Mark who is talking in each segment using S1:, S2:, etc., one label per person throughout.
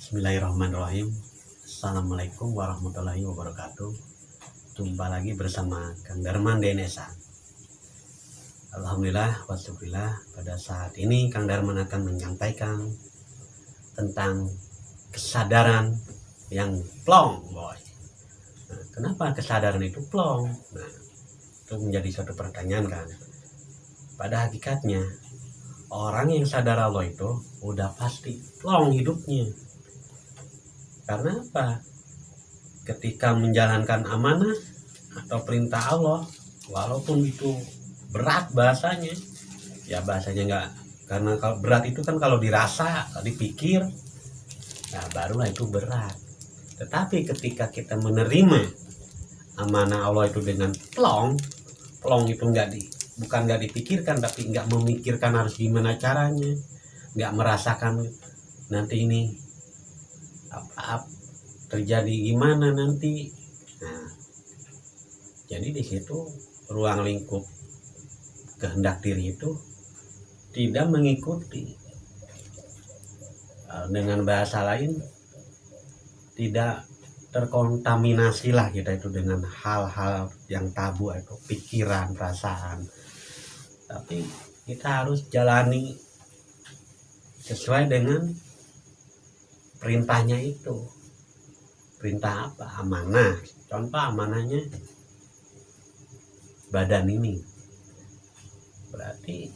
S1: Bismillahirrahmanirrahim. Assalamualaikum warahmatullahi wabarakatuh. Jumpa lagi bersama Kang Darman DNSA. Alhamdulillah wasyukurillah, pada saat ini Kang Darman akan menyampaikan tentang kesadaran yang plong, boy. Nah, kenapa kesadaran itu plong? Nah, itu menjadi suatu pertanyaan kan. Pada hakikatnya orang yang sadar Allah itu udah pasti plong hidupnya. Karena apa? Ketika menjalankan amanah atau perintah Allah, walaupun itu berat bahasanya, ya bahasanya enggak, karena kalau berat itu kan kalau dirasa, kalau dipikir, ya barulah itu berat. Tetapi ketika kita menerima amanah Allah itu dengan plong itu bukan nggak dipikirkan, tapi nggak memikirkan harus gimana caranya, nggak merasakan nanti ini apa terjadi gimana nanti. Nah, jadi di situ ruang lingkup kehendak diri itu tidak mengikuti, dengan bahasa lain tidak terkontaminasi lah kita itu dengan hal-hal yang tabu itu pikiran, perasaan. Tapi kita harus jalani sesuai dengan perintahnya itu. Perintah apa? Amanah. Contoh amanahnya badan ini, berarti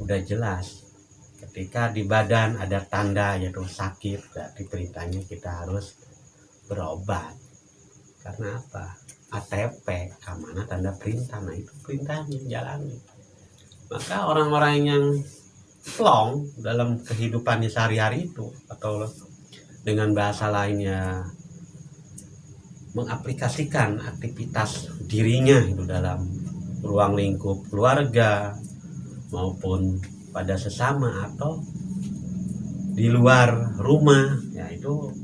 S1: udah jelas ketika di badan ada tanda yaitu sakit, berarti perintahnya kita harus berobat. Karena apa? ATP, amanah tanda perintah. Nah itu perintahnya, jalani. Maka orang-orang yang plong dalam kehidupannya sehari-hari itu, atau dengan bahasa lainnya mengaplikasikan aktivitas dirinya itu dalam ruang lingkup keluarga maupun pada sesama atau di luar rumah, ya itu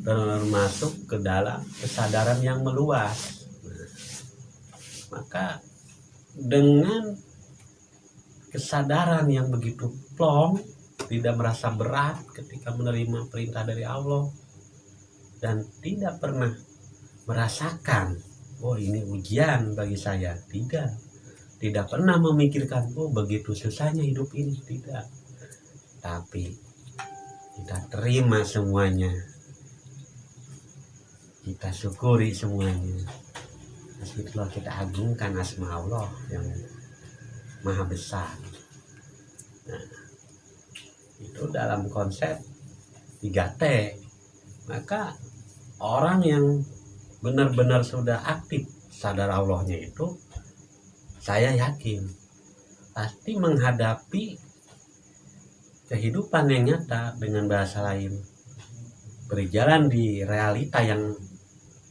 S1: termasuk ke dalam kesadaran yang meluas. Maka dengan kesadaran yang begitu plong, tidak merasa berat ketika menerima perintah dari Allah, dan tidak pernah merasakan oh ini ujian bagi saya, tidak pernah memikirkan oh begitu susahnya hidup ini, tidak. Tapi kita terima semuanya, kita syukuri semuanya. Bismillah, kita agungkan asma Allah yang maha besar. Nah, itu dalam konsep 3T. Maka orang yang benar-benar sudah aktif sadar Allahnya itu, saya yakin pasti menghadapi kehidupan yang nyata, dengan bahasa lain berjalan di realita yang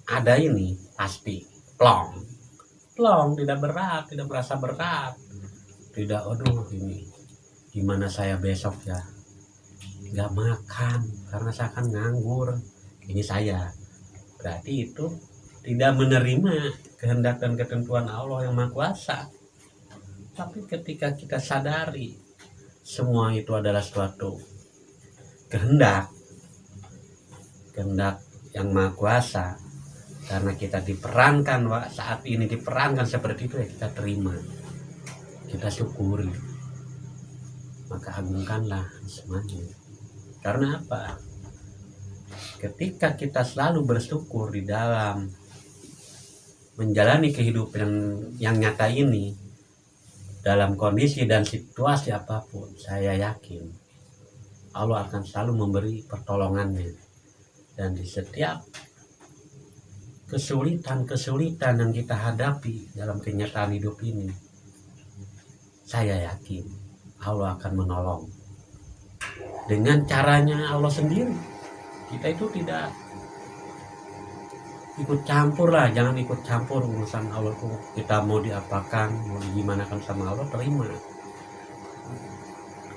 S1: ada ini pasti plong, tidak berat, tidak merasa berat, tidak aduh ini gimana saya besok ya nggak makan karena saya akan nganggur, ini saya. Berarti itu tidak menerima kehendak dan ketentuan Allah yang Maha Kuasa. Tapi ketika kita sadari semua itu adalah suatu kehendak yang Maha Kuasa, karena kita diperankan saat ini diperankan seperti itu, ya kita terima, kita syukuri, maka agungkanlah semuanya. Karena apa? Ketika kita selalu bersyukur di dalam menjalani kehidupan yang nyata ini, dalam kondisi dan situasi apapun, saya yakin Allah akan selalu memberi pertolongannya. Dan di setiap kesulitan yang kita hadapi dalam kenyataan hidup ini, saya yakin Allah akan menolong dengan caranya Allah sendiri. Kita itu tidak ikut campur lah, jangan ikut campur urusan Allah tuh. Kita mau diapakan, mau digimanakan sama Allah, terima.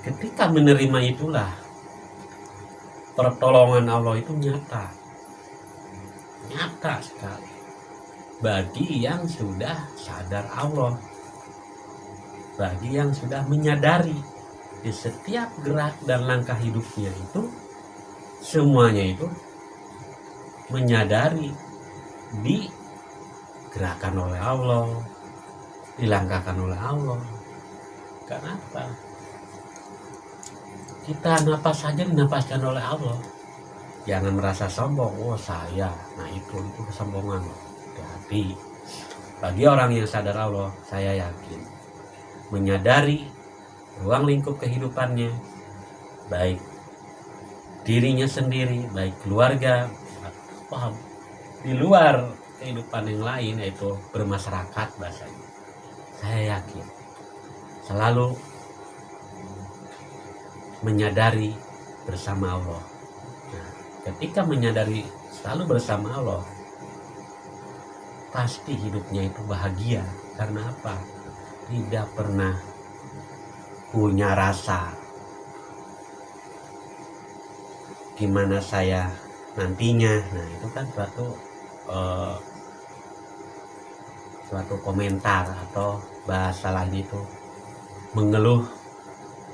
S1: Ketika menerima itulah pertolongan Allah itu nyata sekali bagi yang sudah sadar Allah, bagi yang sudah menyadari di setiap gerak dan langkah hidupnya itu semuanya itu menyadari digerakkan oleh Allah, dilangkahkan oleh Allah. Kenapa? Kita napas saja dinapaskan oleh Allah. Jangan merasa sombong, oh saya, nah itu kesombongan. Hati-hati. Bagi orang yang sadar Allah, saya yakin menyadari ruang lingkup kehidupannya, baik dirinya sendiri, baik keluarga, paham, di luar kehidupan yang lain, yaitu bermasyarakat bahasanya. Saya yakin selalu menyadari bersama Allah. Nah, ketika menyadari selalu bersama Allah, pasti hidupnya itu bahagia. Karena apa? Tidak pernah punya rasa gimana saya nantinya. Nah, itu kan suatu komentar atau bahasa lain itu mengeluh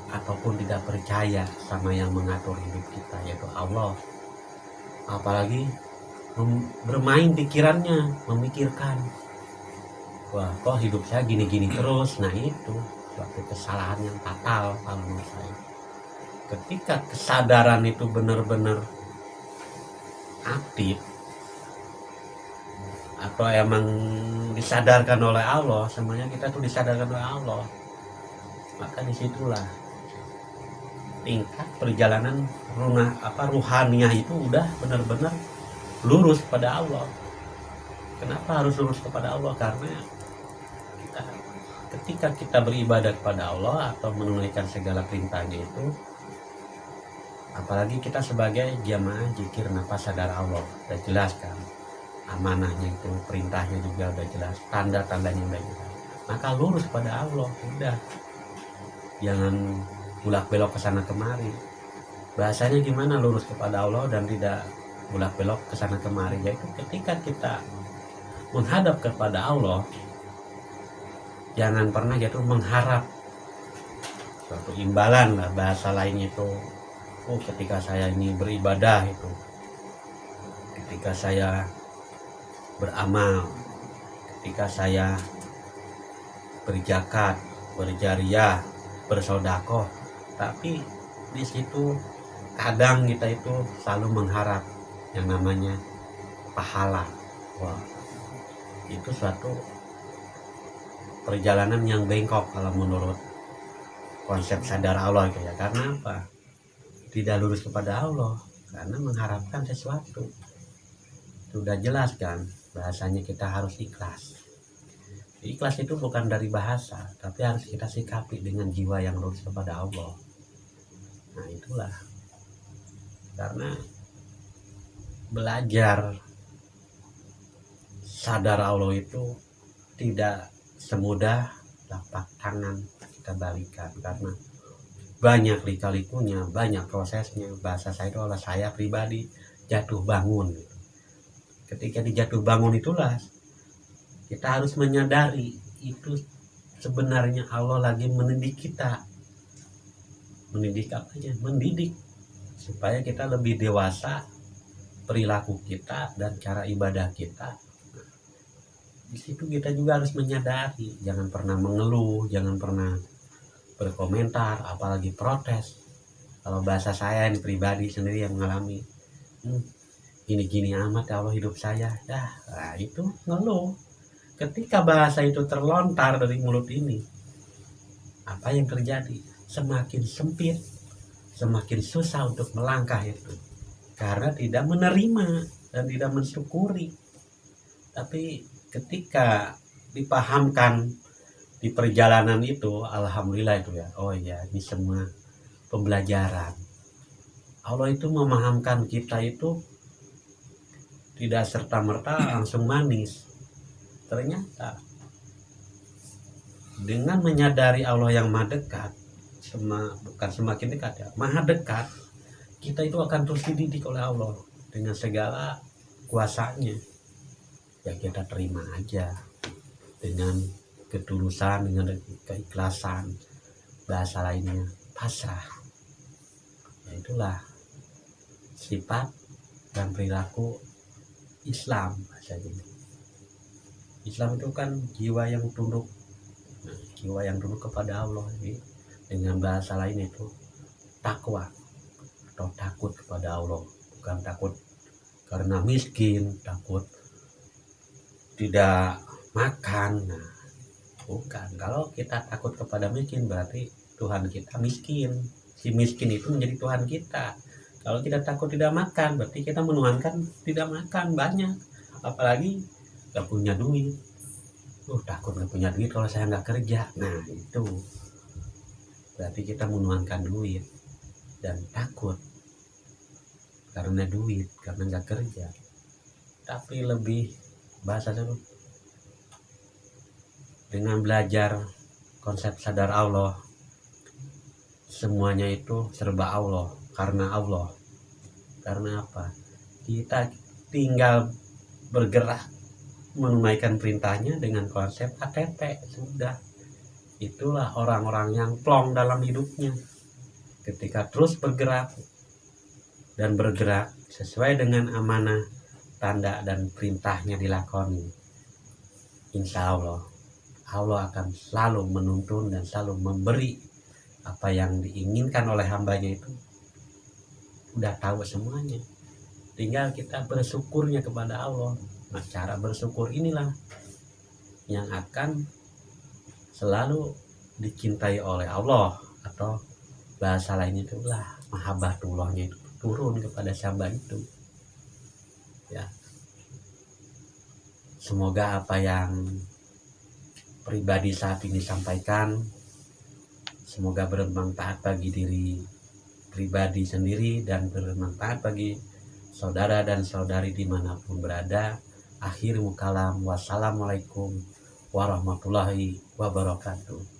S1: ataupun tidak percaya sama yang mengatur hidup kita, yaitu Allah. Apalagi bermain pikirannya, memikirkan, wah kok hidup saya gini-gini terus. Nah, itu suatu kesalahan yang fatal kalau menurut saya. Ketika kesadaran itu benar-benar aktif atau emang disadarkan oleh Allah, semuanya kita tuh disadarkan oleh Allah, maka disitulah tingkat perjalanan ruhaniah itu udah benar-benar lurus pada Allah. Kenapa harus lurus kepada Allah? Karena ketika kita beribadah kepada Allah atau menunaikan segala perintahnya itu, apalagi kita sebagai jamaah zikir nafas sadar Allah, udah jelas kan amanahnya itu, perintahnya juga udah jelas, tanda-tandanya udah jelas, maka lurus pada Allah. Udah, jangan bulak belok ke sana kemari. Bahasanya gimana lurus kepada Allah dan tidak bulak belok ke sana kemari? Yaitu ketika kita menghadap kepada Allah, jangan pernah jatuh mengharap suatu imbalan lah, bahasa lainnya itu. Oh, ketika saya ini beribadah itu, ketika saya beramal, ketika saya berzakat, berjariah, bersedekah, tapi di situ kadang kita itu selalu mengharap yang namanya pahala. Wah, itu suatu perjalanan yang bengkok kalau menurut konsep sadar Allah gitu ya. Karena apa? Tidak lurus kepada Allah, karena mengharapkan sesuatu. Sudah jelas kan bahasanya, kita harus ikhlas. Ikhlas itu bukan dari bahasa, tapi harus kita sikapi dengan jiwa yang lurus kepada Allah. Nah, itulah. Karena belajar sadar Allah itu tidak semudah lapak tangan kita balikan, karena banyak lika-likunya, banyak prosesnya. Bahasa saya itu adalah saya pribadi jatuh bangun. Ketika dijatuh bangun itulah kita harus menyadari itu sebenarnya Allah lagi mendidik kita. Mendidik apa aja? Mendidik supaya kita lebih dewasa perilaku kita dan cara ibadah kita. Di situ kita juga harus menyadari, jangan pernah mengeluh, jangan pernah berkomentar, apalagi protes. Kalau bahasa saya ini pribadi sendiri yang mengalami, gini-gini amat ya Allah hidup saya, nah itu ngeluh. Ketika bahasa itu terlontar dari mulut ini, apa yang terjadi? Semakin sempit, semakin susah untuk melangkah itu, karena tidak menerima dan tidak mensyukuri. Tapi ketika dipahamkan di perjalanan itu, alhamdulillah itu ya, oh iya, ini semua pembelajaran. Allah itu memahamkan kita itu tidak serta-merta langsung manis. Ternyata dengan menyadari Allah yang maha dekat, bukan semakin dekat ya, maha dekat, kita itu akan terus dididik oleh Allah dengan segala kuasanya. Ya kita terima aja dengan ketulusan, dengan keikhlasan. Bahasa lainnya pasrah. Ya itulah sifat dan perilaku Islam. Islam itu kan jiwa yang tunduk, jiwa yang tunduk kepada Allah. Dengan bahasa lain itu takwa atau takut kepada Allah, bukan takut karena miskin, takut tidak makan. Nah, bukan. Kalau kita takut kepada miskin berarti Tuhan kita miskin. Si miskin itu menjadi Tuhan kita. Kalau kita takut tidak makan berarti kita menuhankan tidak makan banyak. Apalagi gak punya duit. Takut gak punya duit kalau saya gak kerja. Nah itu berarti kita menuhankan duit dan takut karena duit, karena gak kerja. Tapi lebih bahasa dulu, dengan belajar konsep sadar Allah, semuanya itu serba Allah, karena Allah. Karena apa? Kita tinggal bergerak menunaikan perintahnya dengan konsep ATT. Sudah, itulah orang-orang yang plong dalam hidupnya. Ketika terus bergerak dan bergerak sesuai dengan amanah, tanda dan perintahnya dilakoni, insya Allah akan selalu menuntun dan selalu memberi apa yang diinginkan oleh hambanya. Itu udah tahu semuanya, tinggal kita bersyukurnya kepada Allah. Nah, cara bersyukur inilah yang akan selalu dicintai oleh Allah, atau bahasa lainnya itulah mahabbatullahnya itu turun kepada hamba itu. Ya, semoga apa yang pribadi saat ini sampaikan semoga bermanfaat bagi diri pribadi sendiri dan bermanfaat bagi saudara dan saudari dimanapun berada. Akhirul kalam, wassalamualaikum warahmatullahi wabarakatuh.